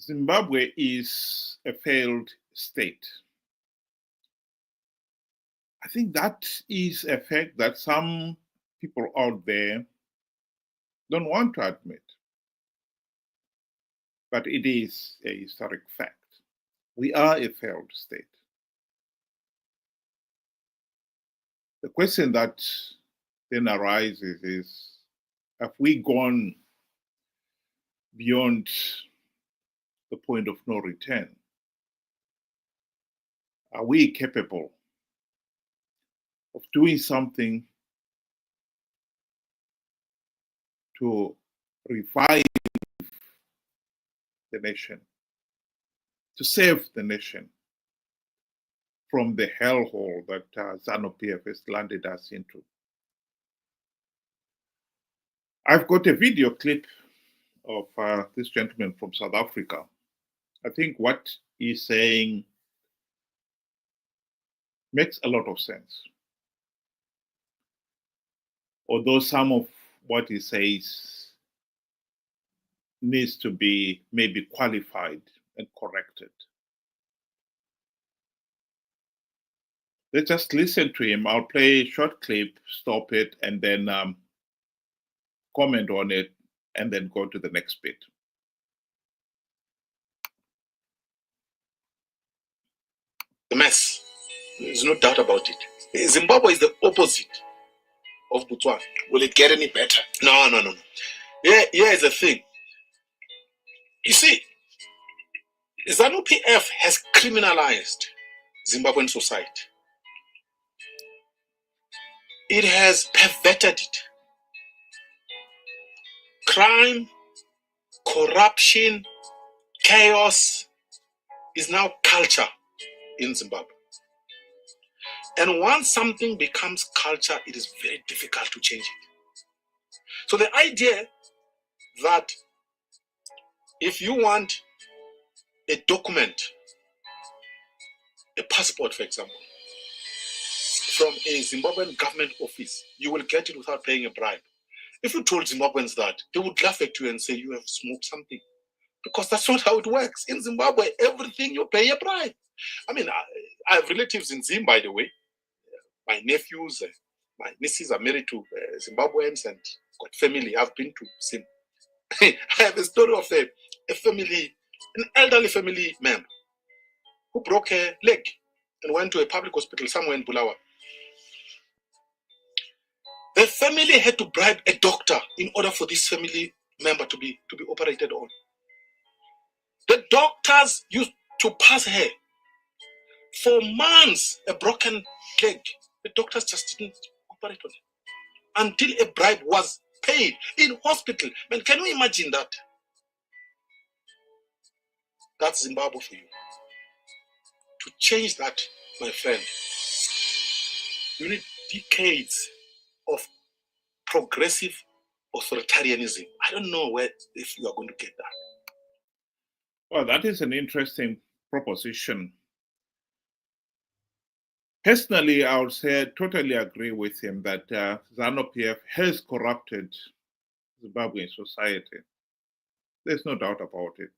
Zimbabwe is a failed state. I think that is a fact that some people out there don't want to admit, but it is a historic fact. We are a failed state. The question that then arises is, have we gone beyond the point of no return? Are we capable of doing something to revive the nation, to save the nation from the hellhole that Zanu PF has landed us into? I've got a video clip of this gentleman from South Africa. I think what he's saying makes a lot of sense. Although some of what he says needs to be maybe qualified and corrected. Let's just listen to him. I'll play a short clip, stop it, and then comment on it, and then go to the next bit. The mess. There's no doubt about it. Zimbabwe is the opposite of Botswana. Will it get any better? No. Here is the thing. You see, Zanu PF has criminalized Zimbabwean society. It has perverted it. Crime, corruption, chaos is now culture in Zimbabwe. And once something becomes culture, it is very difficult to change it. So the idea that if you want a document, a passport, for example, from a Zimbabwean government office, you will get it without paying a bribe. If you told Zimbabweans that, they would laugh at you and say you have smoked something. Because that's not how it works. In Zimbabwe, everything you pay a bribe. I mean, I have relatives in Zim, by the way. My nephews, my nieces are married to Zimbabweans and got family. I've been to Zim. I have a story of a family, an elderly family member who broke a leg and went to a public hospital somewhere in Bulawayo. The family had to bribe a doctor in order for this family member to be operated on. The doctors used to pass her for months, a broken leg. The doctors just didn't operate on it until a bribe was paid in hospital. Man, can you imagine that? That's Zimbabwe for you. To change that, my friend, you need decades of progressive authoritarianism. I don't know if you are going to get that. Well, that is an interesting proposition. Personally, I would say I totally agree with him that Zanu PF has corrupted Zimbabwean society. There's no doubt about it.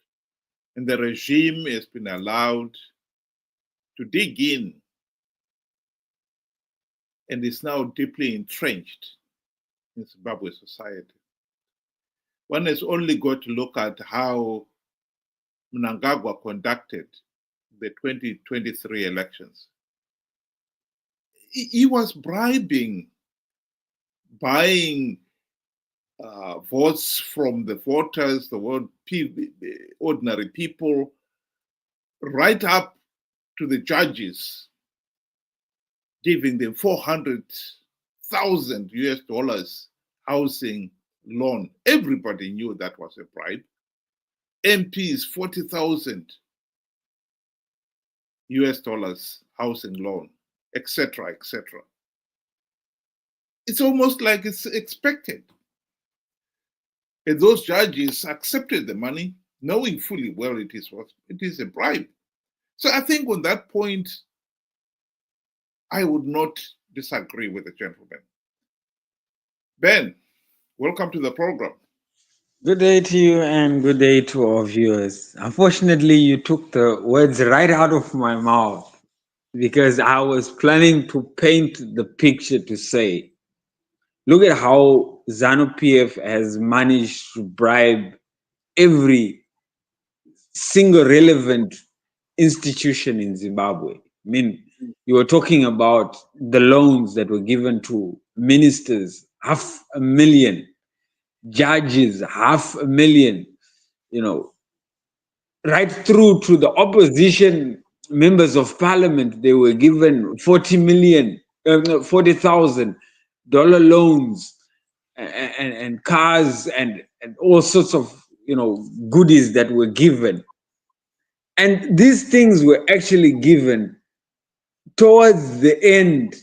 And the regime has been allowed to dig in and is now deeply entrenched in Zimbabwe society. One has only got to look at how Mnangagwa conducted the 2023 elections. He was bribing, buying votes from the voters, the ordinary people, right up to the judges, giving them $400,000 US housing loan. Everybody knew that was a bribe. MPs, $40,000 US housing loan, etc., etc. It's almost like it's expected. And those judges accepted the money, knowing fully well it is a bribe. So I think on that point, I would not disagree with the gentleman. Ben, welcome to the program. Good day to you and good day to our viewers. Unfortunately, you took the words right out of my mouth because I was planning to paint the picture to say, look at how Zanu PF has managed to bribe every single relevant institution in Zimbabwe. I mean, you were talking about the loans that were given to ministers, 500,000, judges, 500,000, you know, right through to the opposition members of parliament. They were given 40 million, $40,000 loans and cars and all sorts of, goodies that were given. And these things were actually given towards the end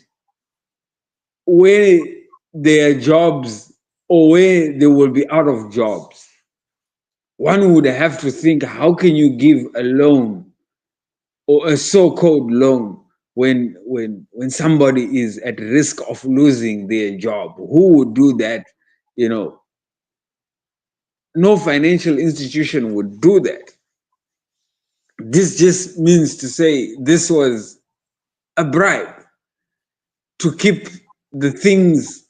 where their jobs or where they will be out of jobs. One would have to think, how can you give a loan or a so-called loan when somebody is at risk of losing their job? Who would do that? No financial institution would do that. This just means to say this was a bribe to keep the things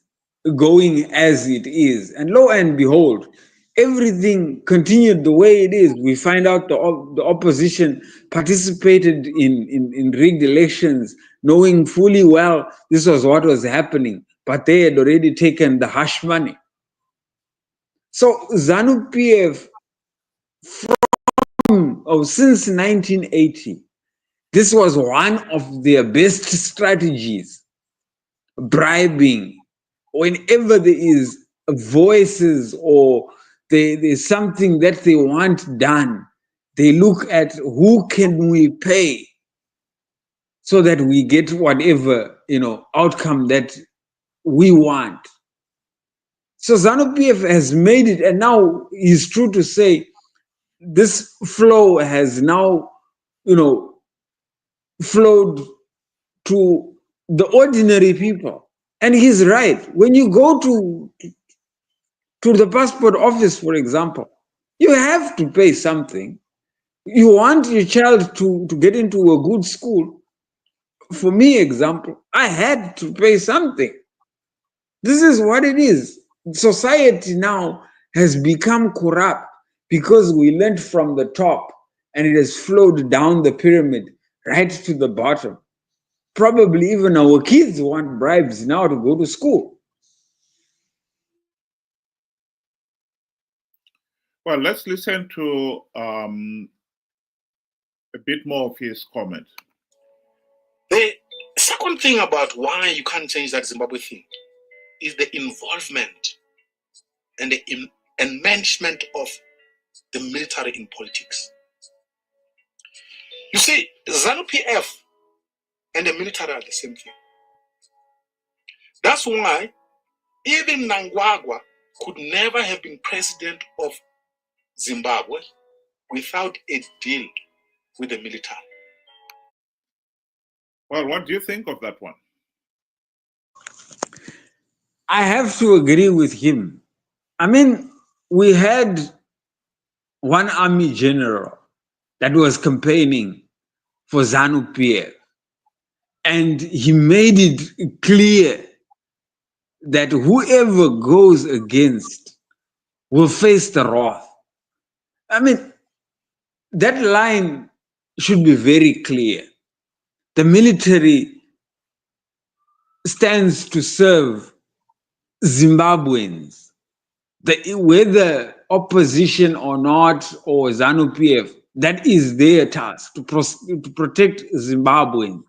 going as it is. And lo and behold, everything continued the way it is. We find out the opposition participated in rigged elections, knowing fully well this was what was happening, but they had already taken the hush money. So Zanu PF, since 1980, this was one of their best strategies, bribing. Whenever there is voices or there's something that they want done, they look at who can we pay so that we get whatever outcome that we want. So Zanu PF has made it, and now it's true to say this flow has now flowed to the ordinary people. And he's right. When you go to the passport office, for example, you have to pay something. You want your child to get into a good school. For me, example, I had to pay something. This is what it is. Society now has become corrupt because we learned from the top and it has flowed down the pyramid right to the bottom. Probably even our kids want bribes now to go to school. Well, let's listen to a bit more of his comment. The second thing about why you can't change that Zimbabwe thing is the involvement and the enmeshment of the military in politics. You see, Zanu PF and the military are the same thing. That's why even Nangwagwa could never have been president of Zimbabwe without a deal with the military. Well, what do you think of that one? I have to agree with him. I mean, we had one army general that was campaigning for Zanu PF, and he made it clear that whoever goes against will face the wrath. I mean, that line should be very clear. The military stands to serve Zimbabweans. Whether opposition or not, or ZANU PF, that is their task to protect Zimbabweans.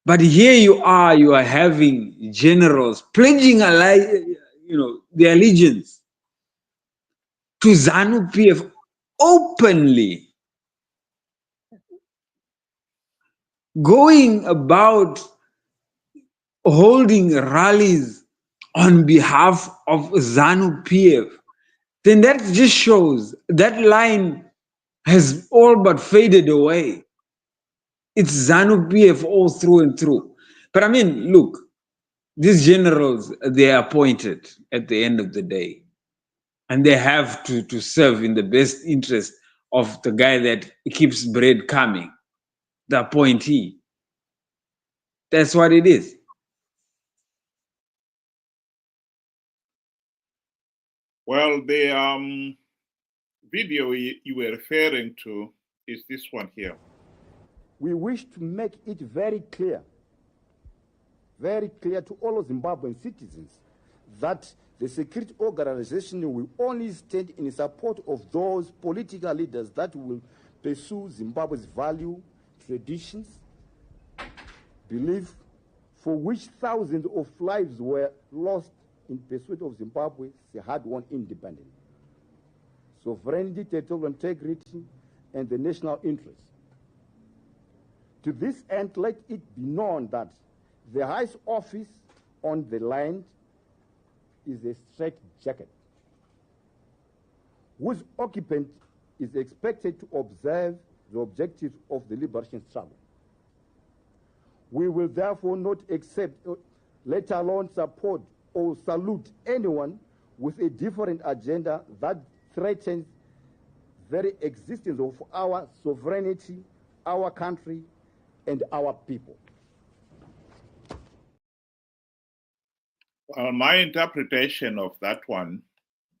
But here you are having generals pledging their allegiance to ZANU PF openly, going about holding rallies on behalf of ZANU PF. Then that just shows that line has all but faded away. It's ZANU PF all through and through. But I mean, look, these generals, they are appointed at the end of the day. and they have to serve in the best interest of the guy that keeps bread coming, the appointee. That's what it is. Well, the video you were referring to is this one here. We wish to make it very clear to all Zimbabwean citizens that the security organization will only stand in support of those political leaders that will pursue Zimbabwe's value, traditions, belief, for which thousands of lives were lost in pursuit of Zimbabwe's hard-won independence, sovereignty, territorial integrity, and the national interest. To this end, let it be known that the highest office on the land is a straitjacket, whose occupant is expected to observe the objectives of the liberation struggle. We will therefore not accept, let alone support or salute anyone with a different agenda that threatens the very existence of our sovereignty, our country, and our people. Well, my interpretation of that one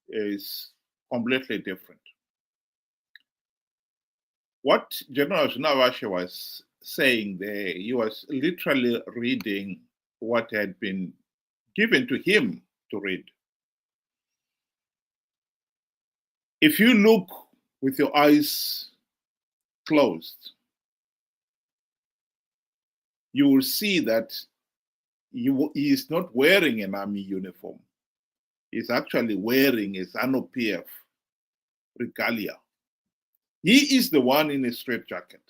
is completely different. What General Zunavashe was saying there, he was literally reading what had been given to him to read. If you look with your eyes closed, you will see that he is not wearing an army uniform. He's actually wearing a Zanu PF regalia. He is the one in a straitjacket.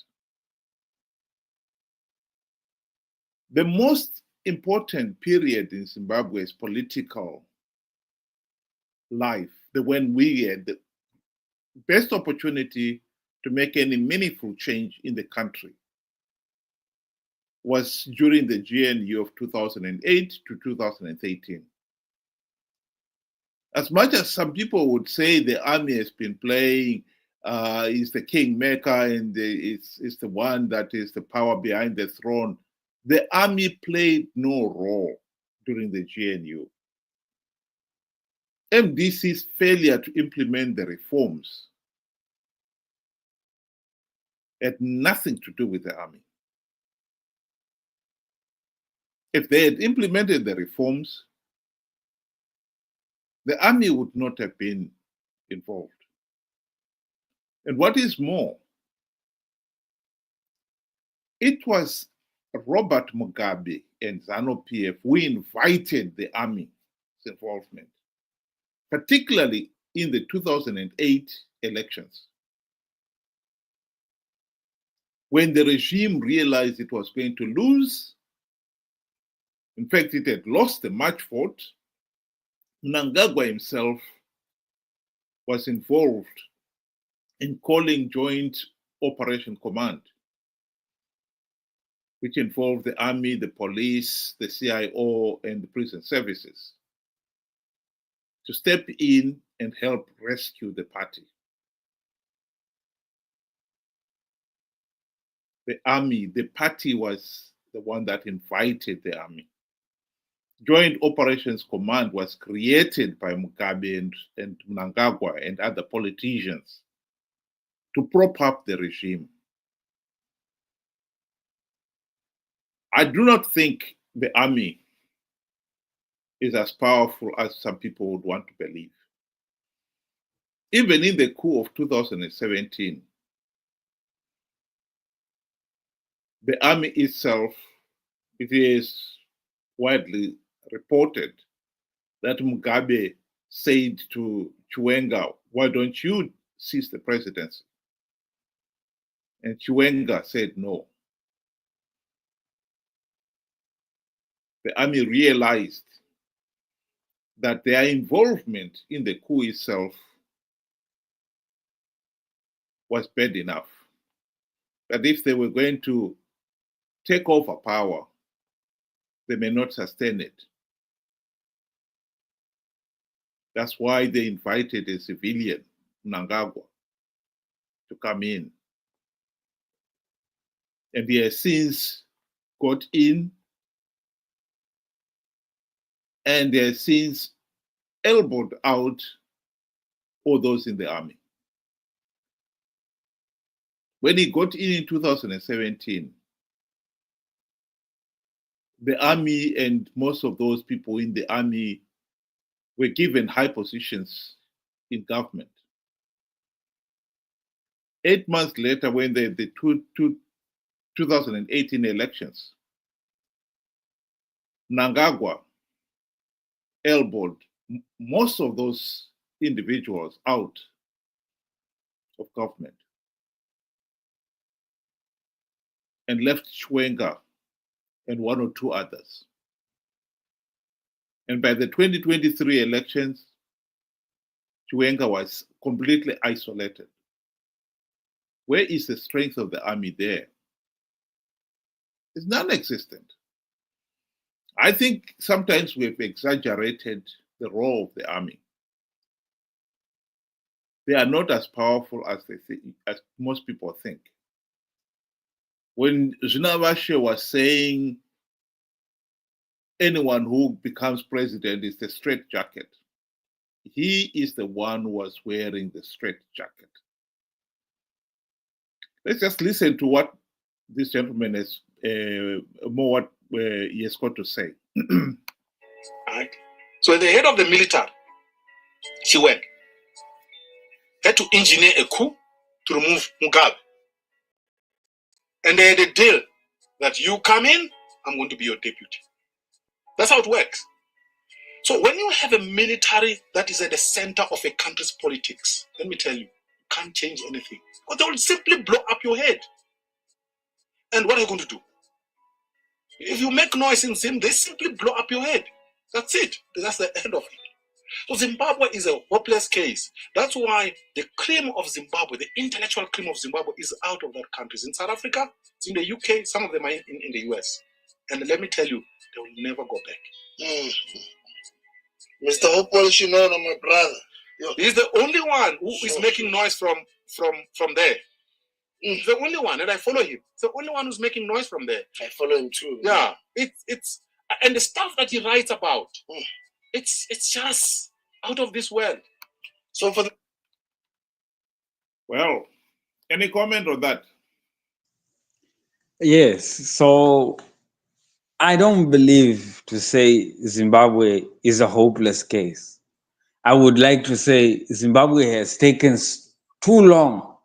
The most important period in Zimbabwe's political life, when we had the best opportunity to make any meaningful change in the country, was during the GNU of 2008 to 2013. As much as some people would say the army has been playing, is the kingmaker and it's the one that is the power behind the throne, the army played no role during the GNU. MDC's failure to implement the reforms had nothing to do with the army. If they had implemented the reforms, the army would not have been involved. And what is more, it was Robert Mugabe and Zanu PF who invited the army's involvement, particularly in the 2008 elections. When the regime realized it was going to lose, in fact, it had lost the March fought, Mnangagwa himself was involved in calling Joint Operation Command, which involved the army, the police, the CIO, and the prison services, to step in and help rescue the party. The army, the party was the one that invited the army. Joint Operations Command was created by Mugabe and Mnangagwa and other politicians to prop up the regime. I do not think the army is as powerful as some people would want to believe. Even in the coup of 2017, the army itself, it is widely reported that Mugabe said to Chiwenga, "Why don't you seize the presidency?" And Chiwenga said no. The army realized that their involvement in the coup itself was bad enough. That if they were going to take over power, they may not sustain it. That's why they invited a civilian, Mnangagwa, to come in. And he has since got in and he has since elbowed out all those in the army. When he got in 2017, the army and most of those people in the army were given high positions in government. 8 months later, when the 2018 elections, Mnangagwa elbowed most of those individuals out of government and left Chwenga and one or two others. And by the 2023 elections, Chwenga was completely isolated. Where is the strength of the army there? It's non-existent. I think sometimes we've exaggerated the role of the army. They are not as powerful as as most people think. When Zimbabwe was saying anyone who becomes president is the straitjacket, he is the one who was wearing the straitjacket. Let's just listen to what this gentleman has what he has got to say. Right. So the head of the military, she went, had to engineer a coup to remove Mugabe. And they had a deal that you come in, I'm going to be your deputy. That's how it works. So when you have a military that is at the center of a country's politics, let me tell you, you can't change anything. Because they will simply blow up your head. And what are you going to do? If you make noise in Zim, they simply blow up your head. That's it. That's the end of it. So Zimbabwe is a hopeless case. That's why the cream of Zimbabwe, the intellectual cream of Zimbabwe, is out of that country. It's in South Africa, it's in the UK, some of them are in the US. And let me tell you, they will never go back. Mr. Opposition, my brother. He's the only one who is making noise from there. He's the only one, and I follow him. He's the only one who's making noise from there. I follow him too. Yeah, it's and the stuff that he writes about, it's just out of this world. So for the Well, any comment on that? Yes, so I don't believe to say Zimbabwe is a hopeless case. I would like to say Zimbabwe has taken too long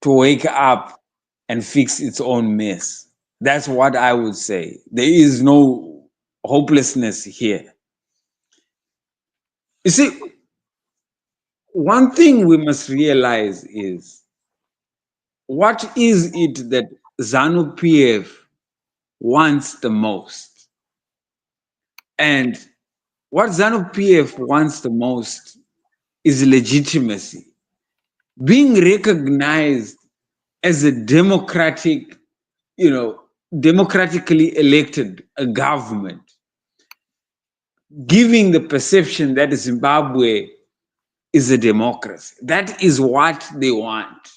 to wake up and fix its own mess. That's what I would say. There is no hopelessness here. You see, one thing we must realize is, what is it that Zanu PF wants the most? And what Zanu PF wants the most is legitimacy. Being recognized as a democratic, democratically elected government, giving the perception that Zimbabwe is a democracy. That is what they want.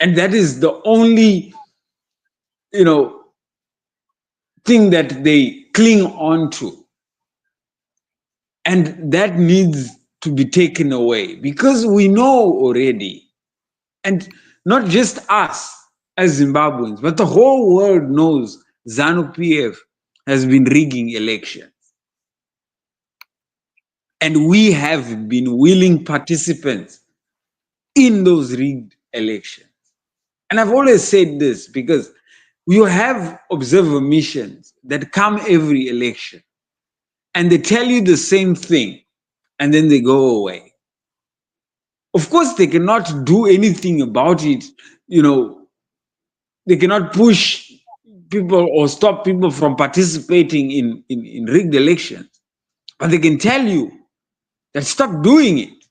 And that is the only, thing that they cling on to. And that needs to be taken away, because we know already, and not just us as Zimbabweans, but the whole world knows Zanu PF has been rigging elections. And we have been willing participants in those rigged elections. And I've always said this because you have observer missions that come every election and they tell you the same thing and then they go away. Of course, they cannot do anything about it. They cannot push people or stop people from participating in rigged elections. But they can tell you that stop doing it,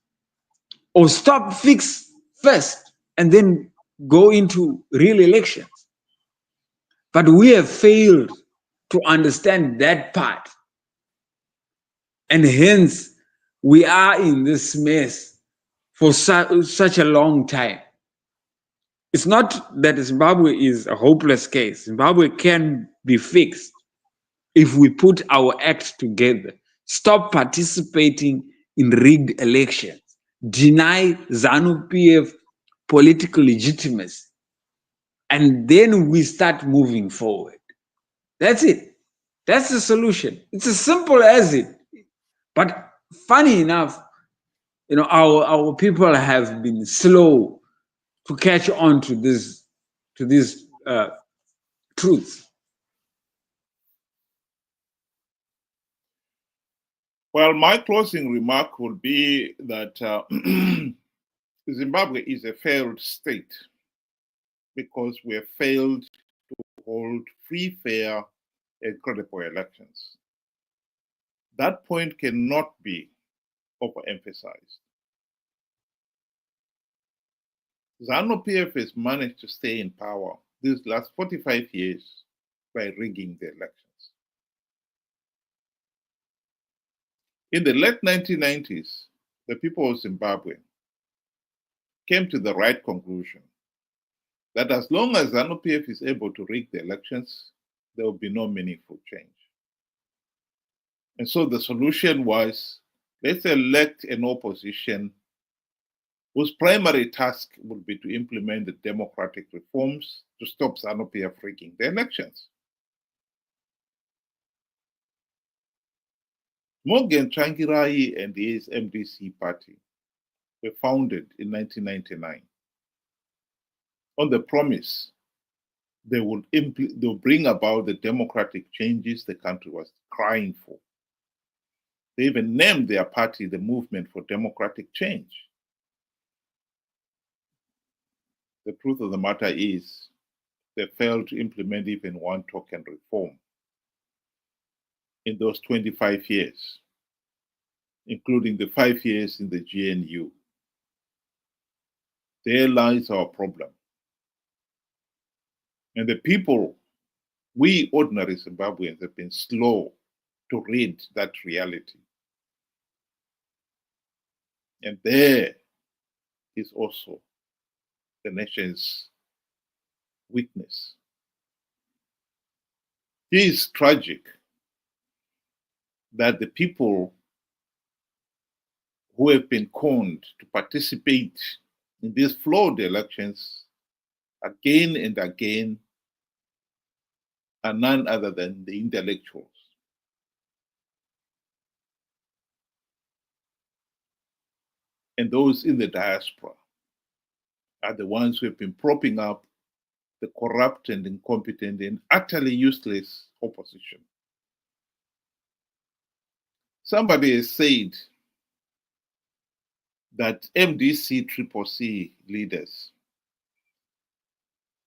or stop, fix first, and then go into real elections. But we have failed to understand that part. And hence, we are in this mess for such a long time. It's not that Zimbabwe is a hopeless case. Zimbabwe can be fixed if we put our act together, stop participating in rigged elections, deny Zanu PF political legitimacy, and then we start moving forward. That's it. That's the solution. It's as simple as it. But funny enough, our people have been slow to catch on to these truths. Well, my closing remark would be that Zimbabwe is a failed state because we have failed to hold free, fair, and credible elections. That point cannot be overemphasized. Zanu PF has managed to stay in power these last 45 years by rigging the elections. In the late 1990s, the people of Zimbabwe came to the right conclusion that as long as Zanu PF is able to rig the elections, there will be no meaningful change. And so the solution was, let's elect an opposition whose primary task would be to implement the democratic reforms to stop Zanu PF rigging the elections. Morgan Tsvangirai and his MDC party were founded in 1999 on the promise they would bring about the democratic changes the country was crying for. They even named their party the Movement for Democratic Change. The truth of the matter is they failed to implement even one token reform in those 25 years, including the 5 years in the GNU. There lies our problem. And the people, we ordinary Zimbabweans, have been slow to read that reality. And there is also the nation's weakness. It is tragic that the people who have been conned to participate in these flawed elections again and again are none other than the intellectuals. And those in the diaspora are the ones who have been propping up the corrupt and incompetent and utterly useless opposition. Somebody has said that MDC CCC leaders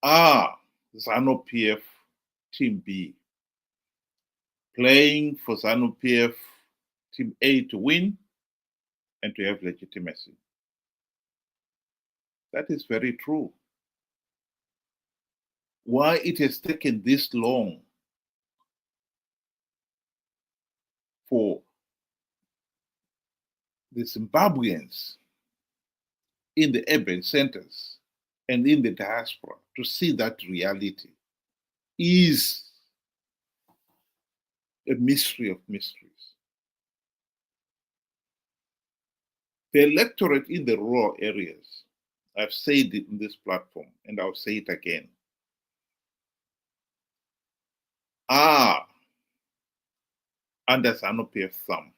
are Zanu PF Team B, playing for Zanu PF Team A to win and to have legitimacy. That is very true. Why it has taken this long for the Zimbabweans in the urban centers and in the diaspora to see that reality is a mystery of mysteries. The electorate in the rural areas, I've said it in this platform and I'll say it again, are under Zanu PF's thumb.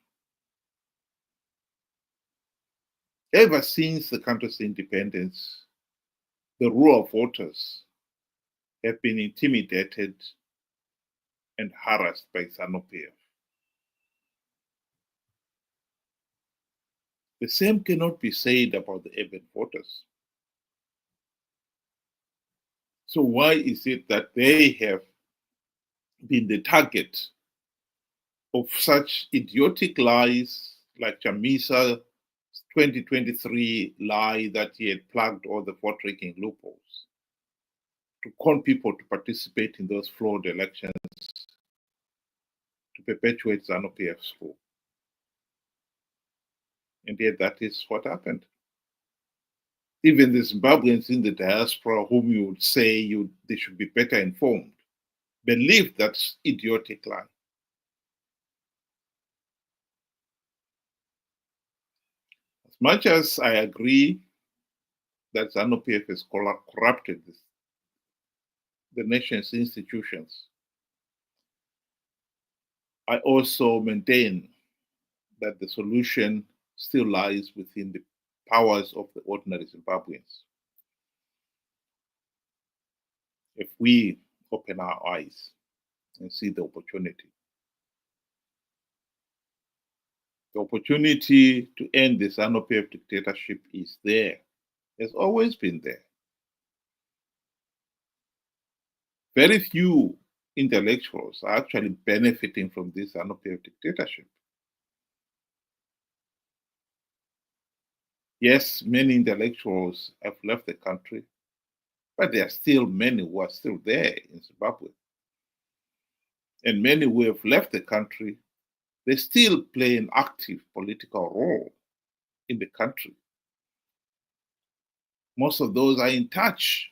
Ever since the country's independence, the rural voters have been intimidated and harassed by Zanu PF. The same cannot be said about the urban voters. So why is it that they have been the target of such idiotic lies like Chamisa 2023 lie that he had plugged all the vote rigging loopholes to con people to participate in those flawed elections to perpetuate Zanu PF's rule? And yet that is what happened. Even the Zimbabweans in the diaspora, whom you would say they should be better informed, believe that idiotic lie. As much as I agree that Zanu PF has corrupted the nation's institutions, I also maintain that the solution still lies within the powers of the ordinary Zimbabweans. If we open our eyes and see the opportunity to end the Zanu PF dictatorship is there, has always been there. Very few intellectuals are actually benefiting from this Zanu PF dictatorship. Yes, many intellectuals have left the country, but there are still many who are still there in Zimbabwe. And many who have left the country, they still play an active political role in the country. Most of those are in touch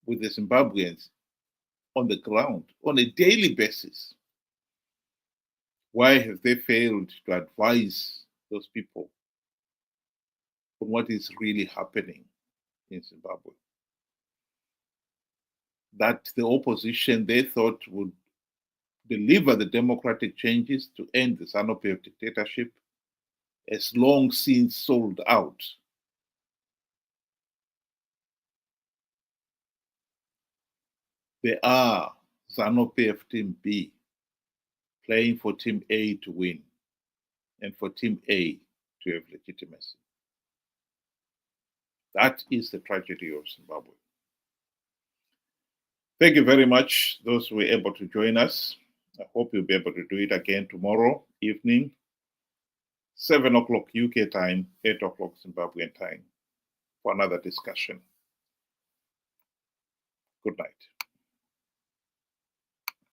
with the Zimbabweans on the ground on a daily basis. Why have they failed to advise those people on what is really happening in Zimbabwe? That the opposition they thought would deliver the democratic changes to end the Zanu PF dictatorship has long since sold out. They are Zanu PF Team B playing for Team A to win and for Team A to have legitimacy. That is the tragedy of Zimbabwe. Thank you very much, those who were able to join us. I hope you'll be able to do it again tomorrow evening, 7 o'clock UK time, 8 o'clock Zimbabwean time, for another discussion. Good night.